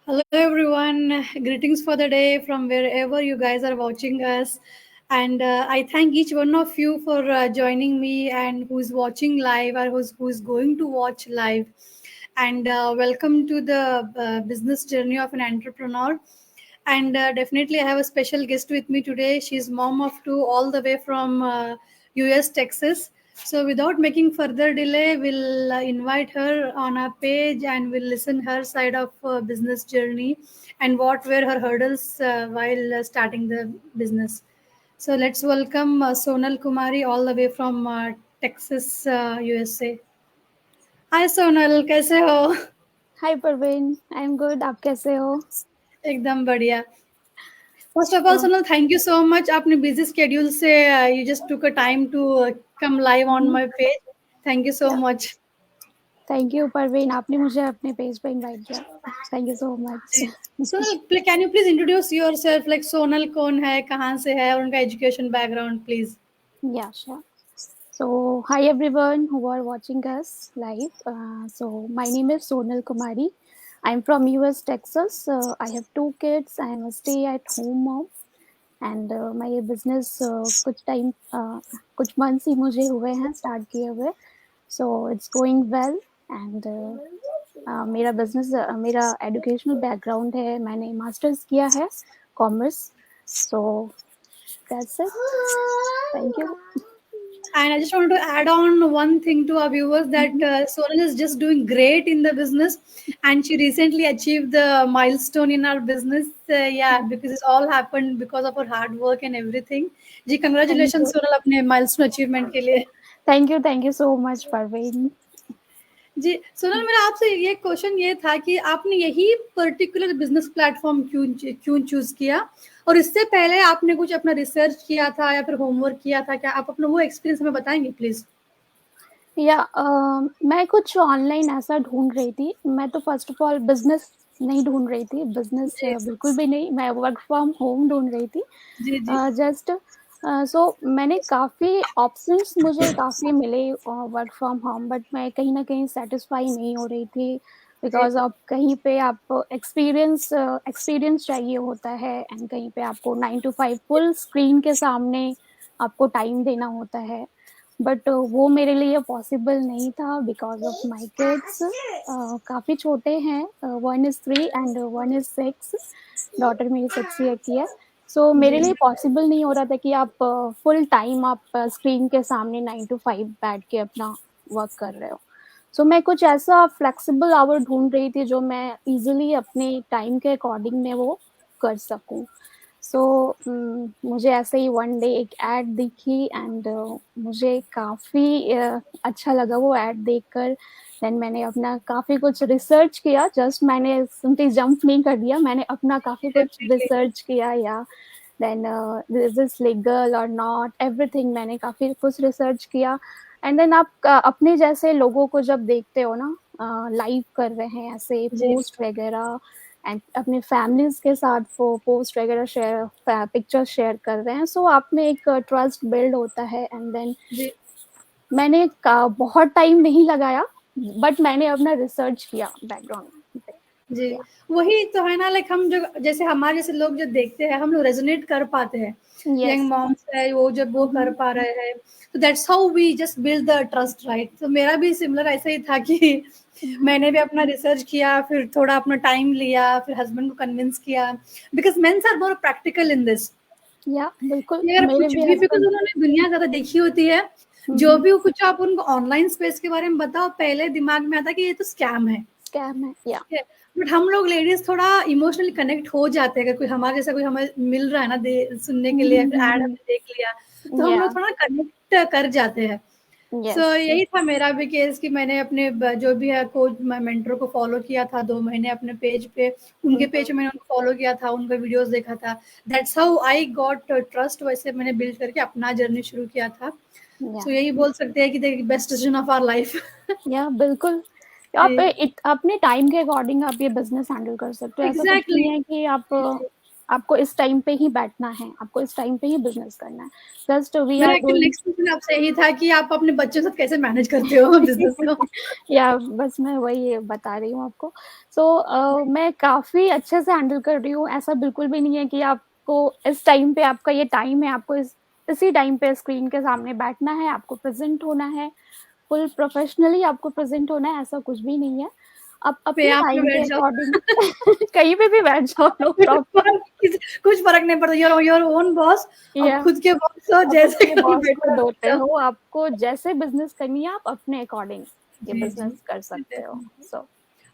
Hello, everyone. Greetings for the day from wherever you guys are watching us. And I thank each one of you for joining me and who's watching live or who's going to watch live. And welcome to the business journey of an entrepreneur. And definitely, I have a special guest with me today. She's mom of two, all the way from US, Texas. So, without making further delay, we'll invite her on our page and we'll listen her side of business journey and what were her hurdles while starting the business. So, let's welcome Sonal Kumari all the way from Texas, USA. Hi Sonal, कैसे हो? हाय Parveen, I am good. आप कैसे हो? एकदम बढ़िया. First of all, तो Sonal, thank you so much. आपने busy schedule से you just took a time to come live on my page. Thank you so much. Thank you Parveen, आपने मुझे अपने पेज पे इनवाइट किया। Thank you so much. जी. Sonal, can you please introduce yourself? Like Sonal कौन है, कहाँ से है, और उनका education background, please. Yeah sure. So hi everyone who are watching us live. So my name is Sonal Kumari. I am from US Texas. I have 2 kids। I am a stay at home mom and my business कुछ months ही मुझे हुए हैं start किए हुए। So it's going well and मेरा business मेरा educational background है। मैंने मास्टर्स किया है commerce. So that's it. Thank you. And I just wanted to add on one thing to our viewers that Sonal is just doing great in the business, and she recently achieved the milestone in our business. Yeah, because it's all happened because of her hard work and everything. जी, thank congratulations you. Sonal अपने milestone achievement के लिए. Thank you so much Parveen. जी, सोनल, मेरा आपसे ये question ये था कि आपने यही पर्टिकुलर बिज़नेस प्लेटफ़ॉर्म क्यों चूज़ किया? और इससे पहले आपने कुछ अपना रिसर्च किया था या फिर होमवर्क किया था? क्या आप अपना वो एक्सपीरियंस हमें बताएँगे प्लीज़? या मैं कुछ ऑनलाइन ऐसा ढूंढ रही थी। मैं तो फर्स्ट ऑफ ऑल बिजनेस नहीं ढूंढ रही थी। बिजनेस जी, बिल्कुल भी नहीं। मैं वर्क फ्रॉम होम ढूंढ रही थी। जी, जी। जस्ट सो मैंने काफ़ी ऑप्शंस मुझे काफ़ी मिले वर्क फ्रॉम होम, बट मैं कहीं न कहीं सैटिस्फाई नहीं हो रही थी। जी, बिकॉज़ अब कहीं पे आपको एक्सपीरियंस चाहिए होता है एंड कहीं पे आपको 9 टू 5 फुल स्क्रीन के सामने आपको टाइम देना होता है। बट वो मेरे लिए पॉसिबल नहीं था बिकॉज़ ऑफ माय किड्स। काफ़ी छोटे हैं। One is 3 and one is 6। Daughter मेरी 6 ईयर की है। सो मेरे जी, लिए पॉसिबल नहीं हो रहा था कि आप फुल टाइम आप स्क्रीन के सामने 9 टू 5 बैठ के अपना वर्क कर रहे हो। सो मैं कुछ ऐसा फ्लेक्सिबल आवर ढूंढ रही थी जो मैं इजीली अपने टाइम के अकॉर्डिंग में वो कर सकूं। सो मुझे ऐसे ही वन डे एक ऐड दिखी एंड मुझे काफ़ी अच्छा लगा वो ऐड देखकर। देन मैंने अपना काफ़ी कुछ रिसर्च किया। जस्ट मैंने सिंपली जंप नहीं कर दिया। मैंने अपना काफ़ी कुछ डेफ़िनिटली। रिसर्च किया। या देन इज दिस लीगल और नॉट, एवरीथिंग मैंने काफ़ी कुछ रिसर्च किया। एंड देन आप अपने जैसे लोगों को जब देखते हो ना लाइव कर रहे हैं ऐसे जी, पोस्ट वगैरह एंड अपने फैमिलीज के साथ वो पोस्ट वगैरह शेयर पिक्चर शेयर कर रहे हैं, सो आप में एक ट्रस्ट बिल्ड होता है। एंड देन जी। मैंने बहुत टाइम नहीं लगाया, बट मैंने अपना रिसर्च किया बैकग्राउंड पे। जी, या वही तो है ना, लाइक हम जो जैसे हमारे जैसे लोग जो देखते हैं, हम लोग रेज़ोनेट कर पाते हैं। यस। यंग मॉम्स है, वो जब वो कर पा रहे हैं, तो that's how we just build the trust, right? तो मेरा भी सिमिलर ऐसा ही था कि मैंने भी अपना रिसर्च किया, फिर थोड़ा अपना टाइम लिया, फिर हस्बैंड को कन्विंस किया, because mens are more practical in this. Yeah बिल्कुल कि अगर मेरे कुछ भी भी बिकॉज़ हस्बैंड। उन्होंने दुनिया ज़्यादा देखी होती है, जो भी कुछ आप उनको ऑनलाइन स्पेस के बारे में बताओ, पहले दिमाग में आता है कि ये तो स्कैम है। स्कैम है। या ठीक है, बट हम लोग लेडीज थोड़ा इमोशनली कनेक्ट हो जाते हैं, अगर कोई हमारे जैसा कोई हमें मिल रहा है ना सुनने के लिए, फिर ऐड हमने देख लिया, तो हम या लोग थोड़ा कनेक्ट कर जाते हैं. So yes. यही था मेरा भी केस कि मैंने अपने जो भी है कोच मेंटर को फॉलो किया था 2 महीने अपने पेज पे. उनके पेज पे मैंने उनको फॉलो किया था, उनका वीडियोस देखा था. That's how I got trust. वैसे मैंने बिल्ड करके अपना जर्नी शुरू किया था. या सो यही बोल सकते हैं कि best decision of our life. Yeah बिल्कुल। आप अपने टाइम के अकॉर्डिंग आप ये बिजनेस हैंडल कर सकते हो। ऐसा कुछ एग्जैक्टली. नहीं है कि आप आपको इस टाइम पे ही बैठना है, आपको इस टाइम पे ही बिजनेस करना है। जस्ट वी मेरा are actually doing. Next question आपसे यही था कि आप अपने बच्चों के साथ कैसे मैनेज करते हो बिजनेस को? या बस मैं वही बता रही हूँ आपको। मैं काफी अच्छे से हैंडल कर रही हूँ। ऐसा बिल्कुल भी नहीं है कि आपको इस टाइम पे, आपका ये टाइम है, आपको इसी टाइम पे स्क्रीन के सामने बैठना है, आपको प्रेजेंट होना है, फुल प्रोफेशनली आपको प्रेजेंट होना है, ऐसा कुछ भी नहीं है। आप पे अपने आप में टाइम के बैठ जाओ। अकॉर्डिंग कहीं पे भी बैठ जाओ, नो प्रॉब्लम। कुछ फर्क नहीं पड़ता, योर ओन बॉस। अब या खुद के बॉस हो, आप जैसे अपने कहीं बॉस बैठो खुद बैठ होते जाओ। हो, आपको जैसे बिजनेस करनी है आप अपने अकॉर्डिंग ये जी जी। बिजनेस कर सकते हो। सो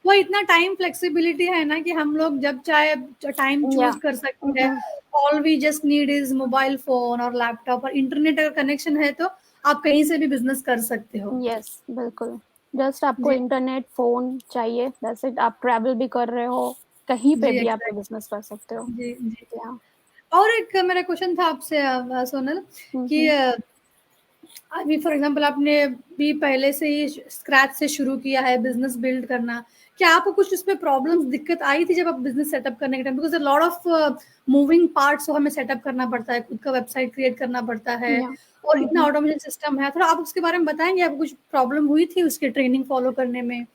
वो इतना टाइम फ्लेक्सिबिलिटी है ना कि हम लोग जब चाहे टाइम या चूज कर सकते हैं। All we just need is mobile phone और लैपटॉप, और इंटरनेट अगर कनेक्शन है तो आप कहीं से भी बिजनेस कर सकते हो। यस बिल्कुल। जस्ट आपको जी इंटरनेट फोन चाहिए, दैट्स इट। आप ट्रैवल भी कर रहे हो, कहीं पे जी भी आप ये एग्जैक्ट। बिजनेस कर सकते हो। जी जी। या और एक मेरा क्वेश्चन था आपसे सोनल, कि अभी फॉर एग्जांपल आपने भी पहले से ही स्क्रैच से शुरू किया है बिजनेस बिल्ड करना। क्या आपको कुछ उसमें प्रॉब्लम्स दिक्कत आई थी जब आप बिजनेस सेटअप करने के time? Because lot of moving parts हमें सेटअप करना पड़ता है, खुद का वेबसाइट क्रिएट करना पड़ता है, या और इतना ऑटोमेशन सिस्टम है। थोड़ा आप उसके बारे में बताएंगे, आपको कुछ प्रॉब्लम हुई थी उसके ट्रेनिंग फॉलो करने में?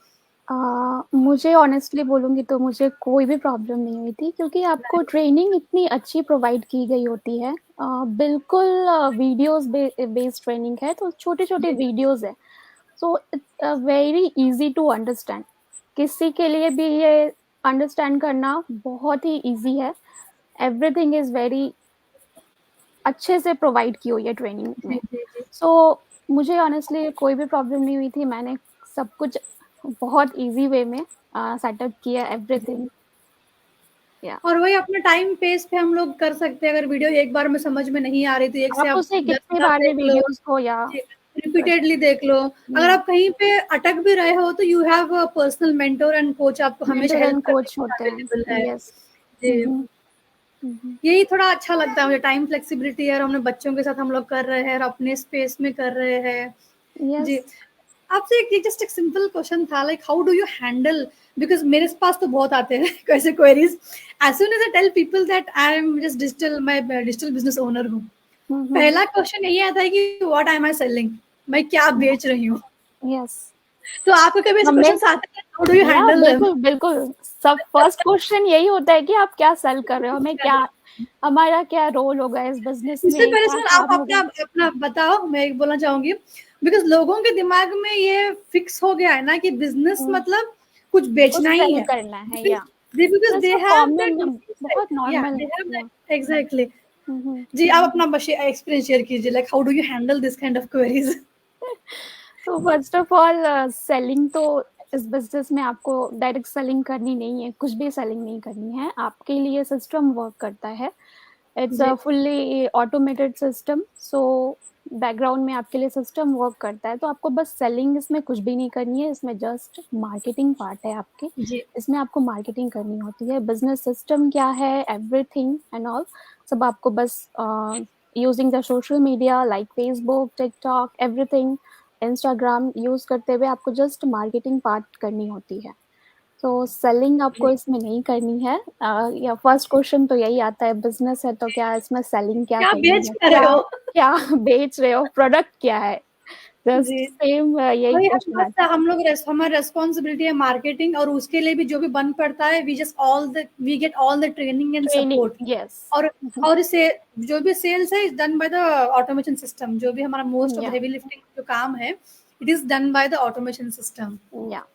मुझे ऑनेस्टली बोलूँगी तो मुझे कोई भी प्रॉब्लम नहीं हुई थी, क्योंकि आपको ट्रेनिंग इतनी अच्छी प्रोवाइड की गई होती है। बिल्कुल वीडियोस बेस्ड ट्रेनिंग है, तो छोटे-छोटे जी जी वीडियोस है। So it's very easy to understand. किसी के लिए भी ये अंडरस्टैंड करना बहुत ही इजी है। एवरीथिंग इज़ वेरी अच्छे से प्रोवाइड की हुई है ट्रेनिंग जी में। जी जी। सो मुझे ऑनेस्टली कोई भी प्रॉब्लम नहीं हुई थी। मैंने सब कुछ बहुत ईज़ी वे में सेटअप किया जी। एवरीथिंग। या और वही अपने टाइम पेस पे हम लोग कर सकते हैं। अगर वीडियो एक बार में समझ में नहीं आ रही तो एक से आप आप उसे दस कितने बार बार भी देख लो, वीडियोज़ को या कर रिपीटेडली सकते देख लो। अगर या आप कहीं पे अटक भी रहे हो तो you have a personal mentor and coach, आपको हमेशा मेंटर हेल्प एंड करने कोच के लिए होते अवेलेबल हैं। है। यस। जी। हुँ। यही थोड़ा अच्छा लगता है मुझे, टाइम फ्लेक्सिबिलिटी है, और हमने बच्चों के साथ हम लोग कर रहे हैं और अपने स्पेस में कर रहे हैं। यस। जी। आपसे एक जस्ट एक सिंपल क्वेश्चन था, like how do you handle, because मेरे पास तो बहुत आते हैं कैसे queries. As soon as I tell people that I am just digital, मैं डिजिटल बिजनेस ओनर हूँ, हुँ, हुँ। पहला क्वेश्चन यही आता है कि व्हाट एम आई सेलिंग, मैं क्या बेच रही हूँ? यस। तो आपको कभी ऐसे हमें क्वेश्चन आते हैं, हाउ डू यू या हैंडल देम? बिल्कुल, बिल्कुल। सब फर्स्ट क्वेश्चन यही होता है कि आप क्या सेल कर रहे हो? हमें क्या, हमारा क्या रोल होगा इस बिज़नेस उससे में, पहले क्या सुन, आप काम अपना होगा? अपना बताओ, मैं एक बोलना चाहूंगी, बिकॉज लोगों के दिमाग में ये फिक्स हो गया है ना कि बिजनेस हुँ, मतलब कुछ कुछ बेचना ही सेल है। करना है या बिकॉज दे जैसा हैव दैट कॉमन, mindset, बहुत या नॉर्मल दे है। हैव या दैट एग्जैक्टली। हुँ, हुँ। जी, आप अपना बस एक्सपीरियंस शेयर कीजिए, like how do you handle this kind of queries? तो फर्स्ट ऑफ ऑल सेलिंग तो इस बिज़नेस में आपको डायरेक्ट सेलिंग करनी नहीं है, कुछ भी सेलिंग नहीं करनी है। आपके लिए सिस्टम वर्क करता है। इट्स अ जी fully automated system. So background में आपके लिए सिस्टम वर्क करता है, तो आपको बस सेलिंग इसमें कुछ भी नहीं करनी है। इसमें जस्ट मार्केटिंग पार्ट है आपकी। जी इसमें आपको मार्केटिंग करनी होती है। बिजनेस सिस्टम क्या है, एवरीथिंग एंड ऑल, सब आपको बस using the social media like Facebook, TikTok, everything, Instagram use करते हुए आपको जस्ट मार्केटिंग पार्ट करनी होती है। तो सेलिंग आपको जी। इसमें नहीं करनी है। या फर्स्ट क्वेश्चन तो यही आता है, बिजनेस है तो क्या इसमें सेलिंग क्या क्या करनी बेच है, कर रहे क्या हो? क्या बेच रहे हो, प्रोडक्ट क्या है, जस्ट जी। सेम यही वही क्वेश्चन आता है। हम लोग हमारी रेस्पॉन्सिबिलिटी है मार्केटिंग, और उसके लिए भी जो भी बन पड़ता है, we get all the training and training. Support. Yes. और से जो भी सेल्स है is done by the automation system. जो भी हमारा most of yeah heavy lifting जो काम है, it is done by the automation system. Yeah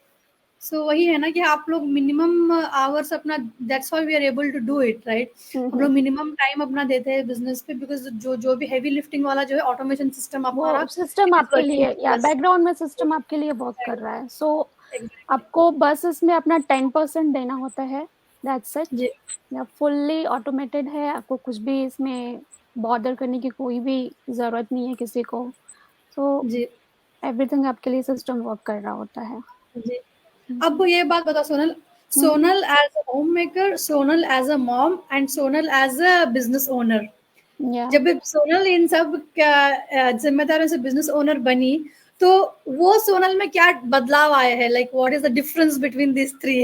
so वही है ना कि आप लोग मिनिमम आवर्स अपना, that's why we are able to do it, right? हम लोग मिनिमम टाइम अपना देते हैं बिजनेस पे, बिकॉज जो भी हेवी लिफ्टिंग वाला जो है ऑटोमेशन सिस्टम हमारा, वो सिस्टम इट इज आपके वर्किंग लिए, या फॉर अस। बैकग्राउंड में सिस्टम आपके लिए वर्क कर रहा है। So exactly. आपको बस इसमें अपना 10% देना होता है, दैट्स इट। जी या फुल्ली ऑटोमेटेड है, आपको कुछ भी इसमें बॉदर करने की कोई भी ज़रूरत नहीं है किसी को। सो जी एवरीथिंग आपके लिए सिस्टम वर्क कर रहा होता है। जी। अब ये बात बताओ सोनल, हम्म। Sonal as a home maker, Sonal as a mom, and Sonal as a business owner, या जब सोनल इन सब जिम्मेदारियों से बिजनेस ओनर बनी, तो वो सोनल में क्या बदलाव आए हैं? Like what is the difference between this three?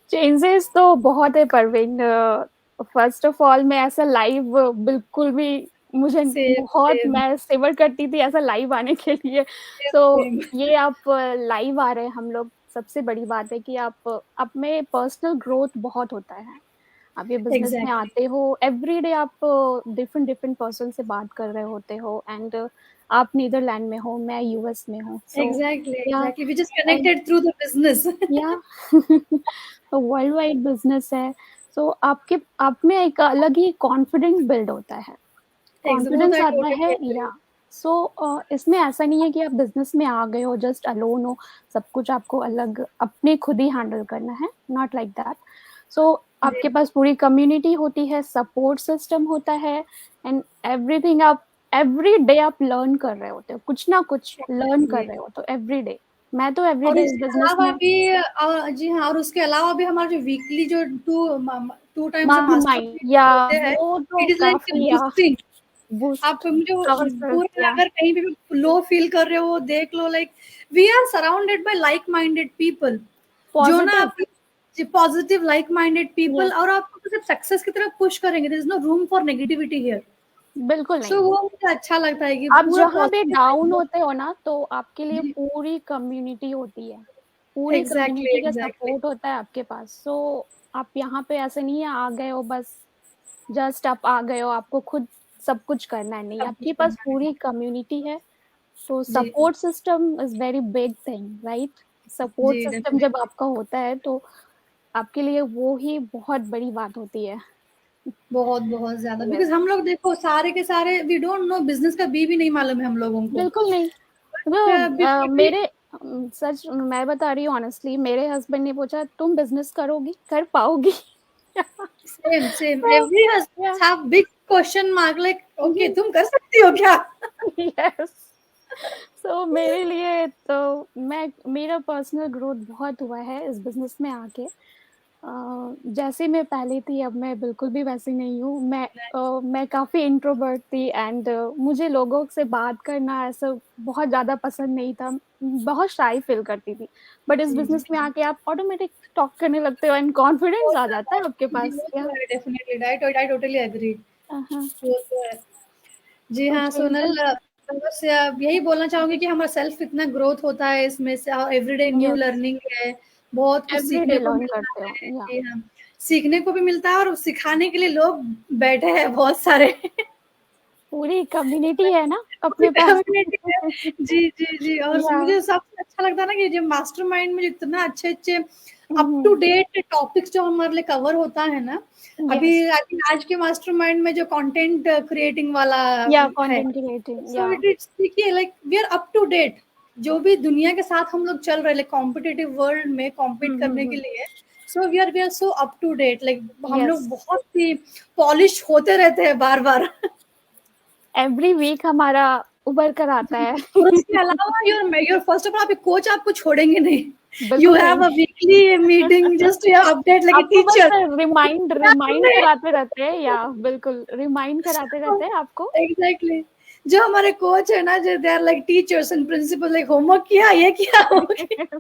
Changes तो बहुत है परवीन। फर्स्ट ऑफ ऑल मैं ऐसा लाइव बिल्कुल भी, मुझे सेम बहुत, सेम मैं सेवर करती थी ऐसा लाइव आने के लिए। So same. ये आप लाइव आ रहे हैं हम लोग, सबसे बड़ी बात है कि आप में पर्सनल ग्रोथ बहुत होता है। आप ये बिजनेस में एग्जैक्टली आते हो, एवरी डे आप डिफरेंट डिफरेंट पर्सन से बात कर रहे होते हो, एंड आप नीदरलैंड में हो, मैं यूएस में हूँ, so exactly yeah exactly we just connected through the business. Yeah world wide business है। सो आपके आप में एक अलग ही कॉन्फिडेंस बिल्ड होता है, वो तो कॉन्फिडेंस आई आता टोटली है। एग्री। या सो इसमें ऐसा नहीं है कि आप बिजनेस में आ गए हो जस्ट अलोन हो, सब कुछ आपको अलग अपने खुद ही हैंडल करना है, नॉट लाइक दैट। सो आपके पास पूरी कम्युनिटी होती है, सपोर्ट सिस्टम होता है, एंड एवरीथिंग आप एवरी डे आप लर्न कर रहे होते हो, कुछ ना कुछ लर्न कर एग्जैक्टली रहे हो तो एवरी डे। मैं तो एवरी और डे इस इसके बिजनेस अलावा में भी जी हाँ, और उसके अलावा भी हमारा जो वीकली जो टू टाइम्स मास्टर मास्टरमाइंड, या होते हैं, वो तो इट इज लाइक काफी या बूस्टिंग। आप बूस्ट मुझे आवर सेल्फ पूरा या अगर कहीं पे भी लो फील कर रहे हो देख लो, like we are surrounded by like minded people, जो ना पॉजिटिव। आप positive like minded people, yes, और आपको सिर्फ सक्सेस की तरफ पुश करेंगे। There is no room for negativity here. बिल्कुल सो नहीं। वो मुझे अच्छा लगता है कि आप पूरा जहाँ भी डाउन पॉजिटिव। होते हो ना, तो आपके लिए जी पूरी कम्युनिटी होती है, पूरी एग्जैक्टली कम्युनिटी का एग्जैक्टली सपोर्ट होता है आपके पास। सो आप यहाँ पे ऐसे नहीं है आ गए हो बस, जस्ट आप आ गए हो, आपको खुद सब कुछ करना है, नहीं, सब कुछ आपके पास करना है। पूरी कम्युनिटी है। तो जी support system is very big thing, right? Support जी सिस्टम जब डेफिनेटली। आपका होता है तो आपके लिए वो ही बहुत बड़ी बात होती है। बहुत बहुत ज्यादा, यस, बिकॉज हम लोग देखो सारे के सारे वी डोंट नो, बिजनेस का बी भी नहीं मालूम है हम लोगों को। बिल्कुल नहीं। फिर भी मेरे सच मैं बता रही हूँ ऑनेस्टली, मेरे हस्बैंड ने पूछा तुम बिजनेस करोगी, कर पाओगी? सेम सेम तो एवरी या husband have big question mark, like okay तुम कर सकती हो क्या? यस। सो मेरे लिए तो मैं मेरा पर्सनल ग्रोथ बहुत हुआ है इस बिजनेस में आके। जैसे मैं पहले थी अब मैं बिल्कुल भी वैसी नहीं हूँ। मैं काफ़ी इंट्रोवर्ट थी, एंड मुझे लोगों से बात करना ऐसा बहुत ज़्यादा पसंद नहीं था, बहुत शाई फील करती थी। बट इस जी जी बिजनेस में आके आप ऑटोमेटिक टॉक करने लगते हो, एंड कॉन्फिडेंस आ जाता है आपके जी पास। वो या तो है डेफिनेटली, आई टोटली एग्री। हाँ, वो तो है। जी तो हाँ सोनल, चेंजेस। बस यही बोलना चाहूंगी कि हमारा सेल्फ कितना ग्रोथ होता है इसमें से, एवरीडे न्यू यस, लर्निंग है, बहुत कुछ एवरी डे सीखने को लर्न मिलता करते हो है। या जी हाँ, सीखने को भी मिलता है और सिखाने के लिए लोग बैठे हैं बहुत सारे। पूरी कम्युनिटी है ना अपने पास। कम्युनिटी है। जी जी जी, और या मुझे सबसे अच्छा लगता है ना कि जो मास्टरमाइंड में जितना अच्छे अच्छे अप टू डेट टॉपिक्स जो हमारे लिए कवर होता है ना, अभी यस, आई थिंक आज के मास्टरमाइंड में जो कंटेंट क्रिएटिंग वाला या है, content creating so yeah it is देखिए like we are up to date, जो भी दुनिया के साथ हम लोग चल रहे हैं कॉम्पिटिटिव वर्ल्ड में कॉम्पीट करने के लिए। So we are so up to date, like हम यस। लोग बहुत ही पॉलिश होते रहते हैं बार बार। एवरी वीक हमारा उभर कर आता है। और उसके अलावा योर फर्स्ट ऑफ ऑल आपके कोच आपको छोड़ेंगे नहीं। यू बिल्कुल नहीं। Have a weekly meeting just to update like a आपको बस टीचर। रिमाइंड रिमाइंड कराते रहते हैं, या बिल्कुल रिमाइंड कराते रहते हैं आपको। एग्जैक्टली, जो हमारे कोच है ना, जो they are like teachers and principal, like homework किया, ये किया, वो किया।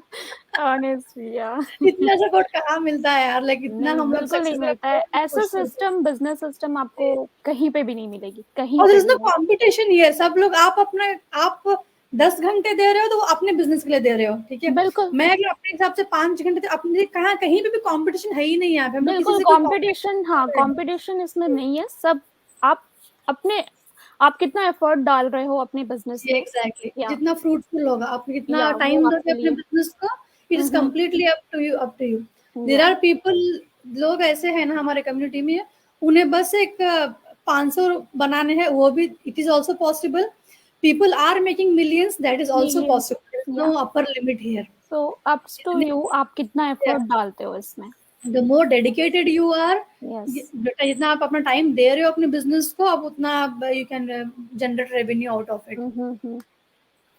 ऑनेस्टली या इतना सपोर्ट कहाँ मिलता है यार, लाइक इतना नहीं, हम लोग बिल्कुल नहीं सक्सेस मिलता है ऐसा कोशिश करते सिस्टम, बिजनेस सिस्टम आपको हैं। कहीं पे भी नहीं मिलेगी, कहीं और पे इज भी नो नहीं। कंपटीशन हियर, सब लोग आप 10 घंटे दे रहे हो तो वो अपने बिजनेस के लिए दे रहे हो, ठीक है। बिल्कुल, मैं अगर अपने हिसाब से 5 घंटे, तो अपने कहाँ कहीं पे भी कंपटीशन है ही नहीं, यहाँ पे हम लोग किसी बिल्कुल से कोई कंपटीशन, हाँ competition कंपटीशन इसमें नहीं है। सब आप अपने आप कितना एफर्ट डाल रहे हो अपने बिजनेस जी में, एग्जैक्टली, या जितना फ्रूटफुल होगा, आप कितना वो टाइम दोगे आपके अपने लिए। बिजनेस को, it is hmm, completely up to you. There yeah are people, लोग ऐसे हैं ना हमारे कम्युनिटी में, उन्हें बस एक 500 बनाने हैं, वो भी it is also possible. People are making millions, that is also millions, possible, yeah no upper limit here. So ups to you, आप कितना एफर्ट डालते हो इसमें। The more dedicated you are, yes. बेटा जितना आप अपना टाइम दे रहे हो अपने बिजनेस को, अब उतना you can generate revenue out of it.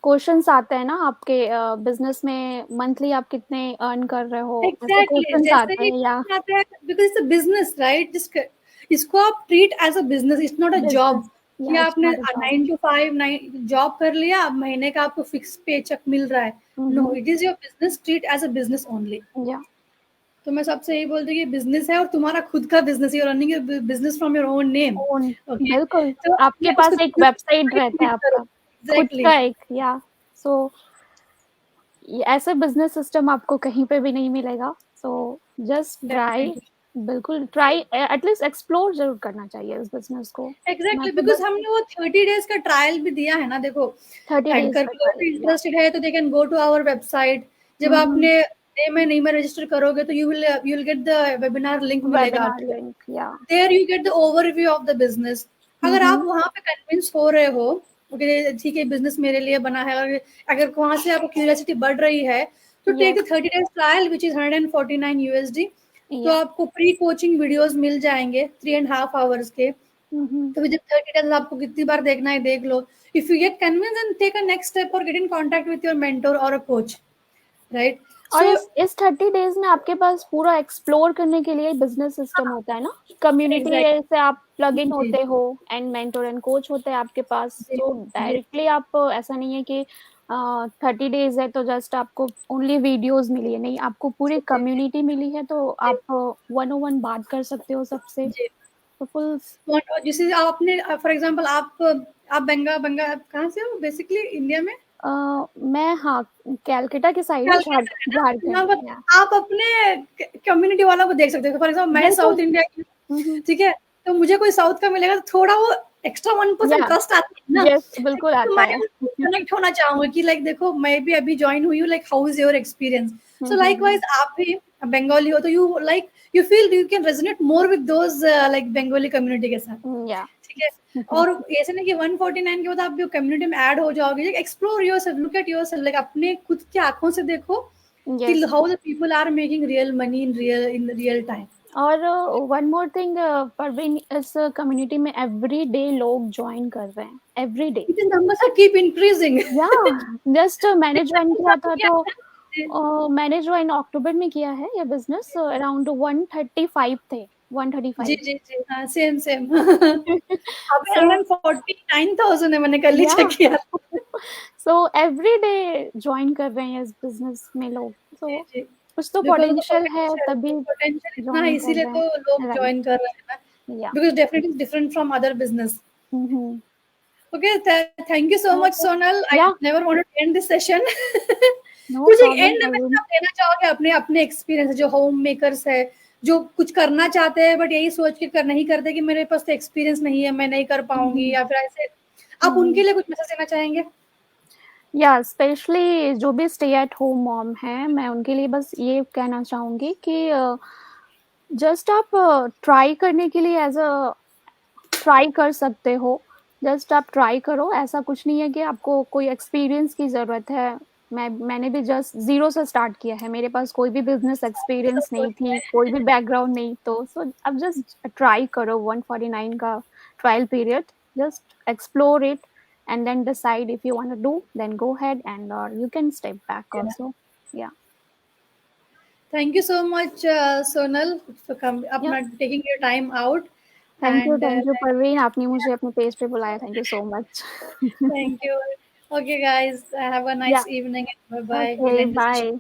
Questions आते हैं ना आपके बिजनेस में, मंथली आप कितने अर्न कर रहे हो, ऐसे एग्जैक्टली, क्वेश्चंस जैसे आते ही हैं, या आता है, because it's a business right, जिस इसको आप treat as a business, it's not a job. Business, कि या इट्स आपने not a job. 9 to 5 9 job कर लिया, अब महीने का आपको फिक्स पे चेक मिल रहा है। No, it is your business, treat as a business only. Yeah तो मैं सबसे यही बोलती हूँ कि बिजनेस है और तुम्हारा खुद का business, you running business from your own name. Own okay, बिल्कुल, तो आपके अपने उसको पास एक वेबसाइट रहता है करो। आपका, खुद एग्जैक्टली। का एक या सो ये ऐसे बिजनेस सिस्टम आपको कहीं पे भी नहीं मिलेगा। So just try, definitely. बिल्कुल ट्राई, एटलीस्ट एक्सप्लोर ज़रूर करना चाहिए इस बिज़नेस को। मैं एग्जैक्टली, तो बिकॉज बस हमने वो 30 डेज का ट्रायल भी दिया है ना। देखो, 30 डेज़ एंकर का पे अगर ट्रायल या इंटरेस्टेड है तो they can go to our website. जब हुँ, हुँ, आपने नए में रजिस्टर करोगे तो you will get the webinar link मिलेगा वेबिनार आपको। Link yeah there you get the overview of the business. हुँ, अगर आप हुँ, वहां पे कन्विंस हो रहे हो कि ठीक है बिजनेस मेरे लिए बना है, और अगर वहां से आपको क्यूरियोसिटी बढ़ रही है, तो take yes, the 30 days trial which is 149 USD। तो या आपको प्री कोचिंग वीडियोस मिल जाएंगे 3.5 hours के। हुँ, हुँ, तो विद 30 डेज आपको कितनी बार देखना है देख लो। If you get convince and take a next step और get in contact with your mentor और अ कोच, राइट। और सो इस 30 डेज़ में आपके पास पूरा एक्सप्लोर करने के लिए बिज़नेस सिस्टम होता है ना, कम्युनिटी एग्जैक्ट से आप प्लग इन जी होते हो एंड मेंटर एंड कोच होते हैं आपके पास। जी तो जी डायरेक्टली आप ऐसा नहीं है कि 30 डेज़ है तो जस्ट आपको ओनली वीडियोज़ मिली है, नहीं आपको पूरी जी कम्युनिटी मिली है तो जी आप वन ऑन वन बात कर सकते हो सबसे। जी। तो फुल जैसे आपने फॉर एग्जांपल आप बंगा बंगा आप कहाँ से हो बेसिकली इंडिया में? अ, मैं हाँ, कैलकाटा की साइड है, कलकत्ता है ना? झारखंड यहाँ या पर आप अपने कम्युनिटी वालों को देख सकते हो। फॉर एग्जांपल मैं बिल्कुल। साउथ इंडिया की हूँ, हुँ, हुँ। ठीक है? तो मुझे कोई साउथ का मिलेगा तो थोड़ा वो एक्स्ट्रा 1% या ट्रस्ट आता है ना। यस, बिल्कुल तो आता मैं है। उनसे कनेक्ट होना चाहूँगी कि लाइक देखो मैं भी अभी जॉइन हुई हूँ, like how is your experience? Hmm, so hmm, likewise hmm. आप भी बंगाली हो तो you feel you can resonate more with those like Bengali community के साथ। या ठीक है? और ऐसे नहीं कि 149 के बाद आप जो कम्युनिटी में ऐड हो जाओगे, explore yourself, look at yourself, like अपने खुद की आँखों से देखो कि yes. How the people are making real money in real time. और वन मोर थिंग, परवीन, इस कम्युनिटी में एवरीडे लोग जॉइन कर रहे हैं, everyday. The numbers are keep increasing. Yeah just मैंने जॉइन किया था तो जी, मैंने जॉइन अक्टूबर में किया है ये बिजनेस, अराउंड 135 थे, जी, 135। जी, जी, हाँ, सेम, सेम। अभी सो 149,000 है, मैंने कल ही या चेक किया। सो एवरीडे जॉइन कर रहे हैं इस बिजनेस में लोग। जी, सो जी। कुछ तो बिकॉज़ द पोटेंशियल है तभी पोटेंशियल इतना है जॉइन कर इसीलिए रहे तो लोग हैं, राइट। जॉइन कर रहे हैं ना, yeah because definitely it's different from other business. Hmm. Okay, thank you so much okay Sonal, I yeah never want to end this session. No कुछ एक प्रॉब्लम एंड में परवीन। आप देना चाहोगे अपने अपने एक्सपीरियंस, जो होम मेकर्स है, जो कुछ करना चाहते हैं बट यही सोच के नहीं करते कि मेरे पास तो एक्सपीरियंस नहीं है, मैं नहीं कर पाऊंगी, या फिर ऐसे, आप उनके लिए कुछ मैसेज देना चाहेंगे? या स्पेशली जो भी स्टे एट होम मॉम है, मैं उनके लिए बस ये कहना चाहूंगी कि जस्ट आप ट्राई करने के लिए एज अ ट्राई कर सकते हो। जस्ट आप ट्राई करो, ऐसा कुछ नहीं है कि आपको कोई एक्सपीरियंस की ज़रूरत है। मैंने भी जस्ट ज़ीरो से स्टार्ट किया है, मेरे पास कोई भी बिज़नेस एक्सपीरियंस नहीं थी, कोई भी बैकग्राउंड नहीं, तो सो अब जस्ट ट्राई करो 149 का trial period, just explore it and then decide if you want to do, then go ahead and or you can step back also. Yeah. Thank you so much Sonal for Yeah. अपना taking your time out and thank you Parveen, आपने मुझे अपने page पे बुलाया, thank you so much. Thank you. Okay guys, have a yeah nice evening, bye bye, okay will end this bye.